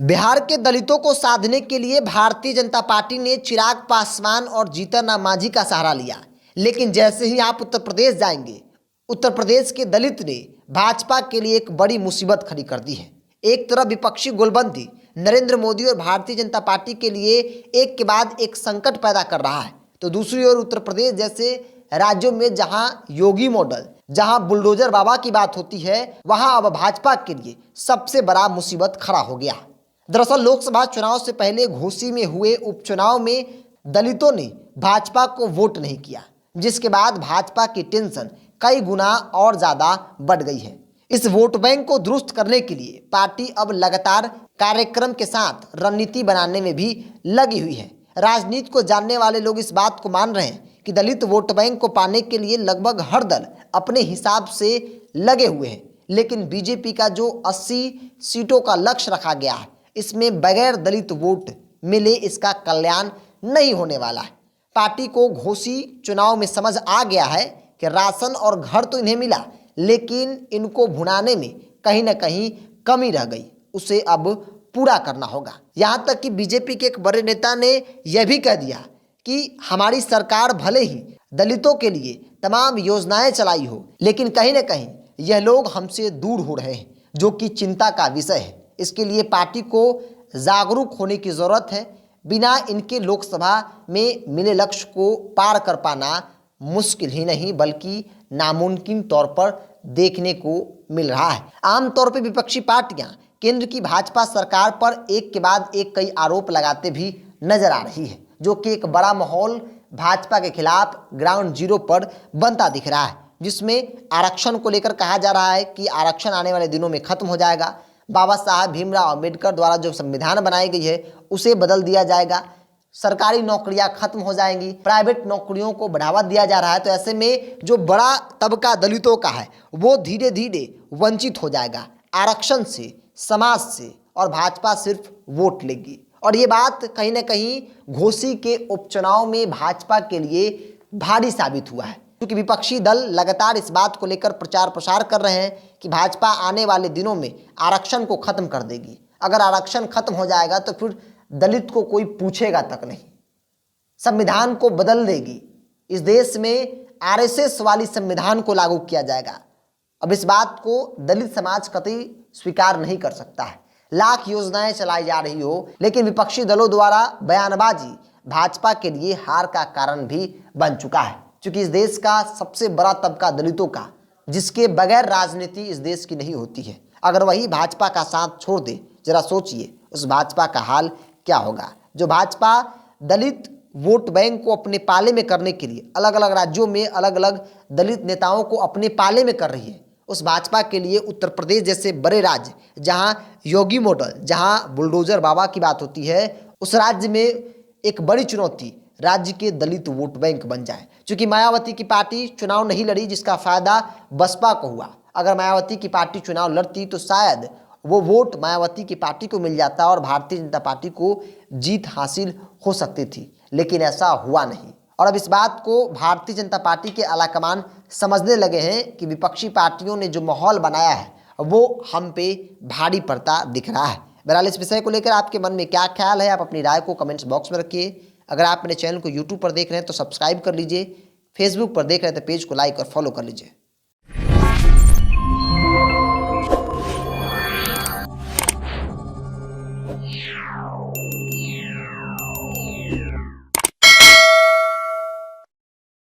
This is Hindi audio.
बिहार के दलितों को साधने के लिए भारतीय जनता पार्टी ने चिराग पासवान और जीतन राम मांझी का सहारा लिया। लेकिन जैसे ही आप उत्तर प्रदेश जाएंगे, उत्तर प्रदेश के दलित ने भाजपा के लिए एक बड़ी मुसीबत खड़ी कर दी है। एक तरफ विपक्षी गोलबंदी नरेंद्र मोदी और भारतीय जनता पार्टी के लिए एक के बाद एक संकट पैदा कर रहा है, तो दूसरी ओर उत्तर प्रदेश जैसे राज्यों में जहां योगी मॉडल, जहां बुलडोजर बाबा की बात होती है, वहां अब भाजपा के लिए सबसे बड़ा मुसीबत खड़ा हो गया। दरअसल लोकसभा चुनाव से पहले घोसी में हुए उपचुनाव में दलितों ने भाजपा को वोट नहीं किया, जिसके बाद भाजपा की टेंशन कई गुना और ज्यादा बढ़ गई है। इस वोट बैंक को दुरुस्त करने के लिए पार्टी अब लगातार कार्यक्रम के साथ रणनीति बनाने में भी लगी हुई है। राजनीति को जानने वाले लोग इस बात को मान रहे हैं कि दलित वोट बैंक को पाने के लिए लगभग हर दल अपने हिसाब से लगे हुए हैं, लेकिन बीजेपी का जो 80 सीटों का लक्ष्य रखा गया है, इसमें बगैर दलित वोट मिले इसका कल्याण नहीं होने वाला है। पार्टी को घोसी चुनाव में समझ आ गया है कि राशन और घर तो इन्हें मिला, लेकिन इनको भुनाने में कहीं ना कहीं कमी रह गई, उसे अब पूरा करना होगा। यहाँ तक कि बीजेपी के एक बड़े नेता ने यह भी कह दिया कि हमारी सरकार भले ही दलितों के लिए तमाम योजनाएं चलाई हो, लेकिन कहीं ना कहीं यह लोग हमसे दूर हो रहे हैं, जो कि चिंता का विषय है। इसके लिए पार्टी को जागरूक होने की ज़रूरत है। बिना इनके लोकसभा में मिले लक्ष्य को पार कर पाना मुश्किल ही नहीं बल्कि नामुमकिन तौर पर देखने को मिल रहा है। आमतौर पर विपक्षी पार्टियां केंद्र की भाजपा सरकार पर एक के बाद एक कई आरोप लगाते भी नजर आ रही है, जो कि एक बड़ा माहौल भाजपा के खिलाफ ग्राउंड जीरो पर बनता दिख रहा है, जिसमें आरक्षण को लेकर कहा जा रहा है कि आरक्षण आने वाले दिनों में खत्म हो जाएगा। बाबा साहब भीमराव अम्बेडकर द्वारा जो संविधान बनाई गई है उसे बदल दिया जाएगा। सरकारी नौकरियां खत्म हो जाएंगी, प्राइवेट नौकरियों को बढ़ावा दिया जा रहा है। तो ऐसे में जो बड़ा तबका दलितों का है वो धीरे धीरे वंचित हो जाएगा आरक्षण से, समाज से, और भाजपा सिर्फ वोट लेगी। और ये बात कहीं ना कहीं घोसी के उपचुनाव में भाजपा के लिए भारी साबित हुआ है, क्योंकि विपक्षी दल लगातार इस बात को लेकर प्रचार प्रसार कर रहे हैं कि भाजपा आने वाले दिनों में आरक्षण को खत्म कर देगी। अगर आरक्षण खत्म हो जाएगा तो फिर दलित को कोई पूछेगा तक नहीं, संविधान को बदल देगी। इस देश में आरएसएस वाली संविधान को लागू किया जाएगा। अब इस बात को दलित समाज कतई स्वीकार नहीं कर सकता है। लाख योजनाएं चलाई जा रही हो, लेकिन विपक्षी दलों द्वारा बयानबाजी भाजपा के लिए हार का कारण भी बन चुका है, क्योंकि इस देश का सबसे बड़ा तबका दलितों का, जिसके बगैर राजनीति इस देश की नहीं होती है, अगर वही भाजपा का साथ छोड़ दे, जरा सोचिए उस भाजपा का हाल क्या होगा। जो भाजपा दलित वोट बैंक को अपने पाले में करने के लिए अलग अलग राज्यों में अलग अलग दलित नेताओं को अपने पाले में कर रही है, उस भाजपा के लिए उत्तर प्रदेश जैसे बड़े राज्य, जहां योगी मॉडल, जहां बुलडोजर बाबा की बात होती है, उस राज्य में एक बड़ी चुनौती राज्य के दलित वोट बैंक बन जाए। क्योंकि मायावती की पार्टी चुनाव नहीं लड़ी, जिसका फायदा बसपा को हुआ। अगर मायावती की पार्टी चुनाव लड़ती तो शायद वो वोट मायावती की पार्टी को मिल जाता और भारतीय जनता पार्टी को जीत हासिल हो सकती थी, लेकिन ऐसा हुआ नहीं। और अब इस बात को भारतीय जनता पार्टी के आलाकमान समझने लगे हैं कि विपक्षी पार्टियों ने जो माहौल बनाया है वो हम पे भारी पड़ता दिख रहा है। बहरहाल इस विषय को लेकर आपके मन में क्या ख्याल है, आप अपनी राय को कमेंट्स बॉक्स में रखिए। अगर आप मेरे चैनल को यूट्यूब पर देख रहे हैं तो सब्सक्राइब कर लीजिए, फेसबुक पर देख रहे हैं तो पेज को लाइक और फॉलो कर लीजिए।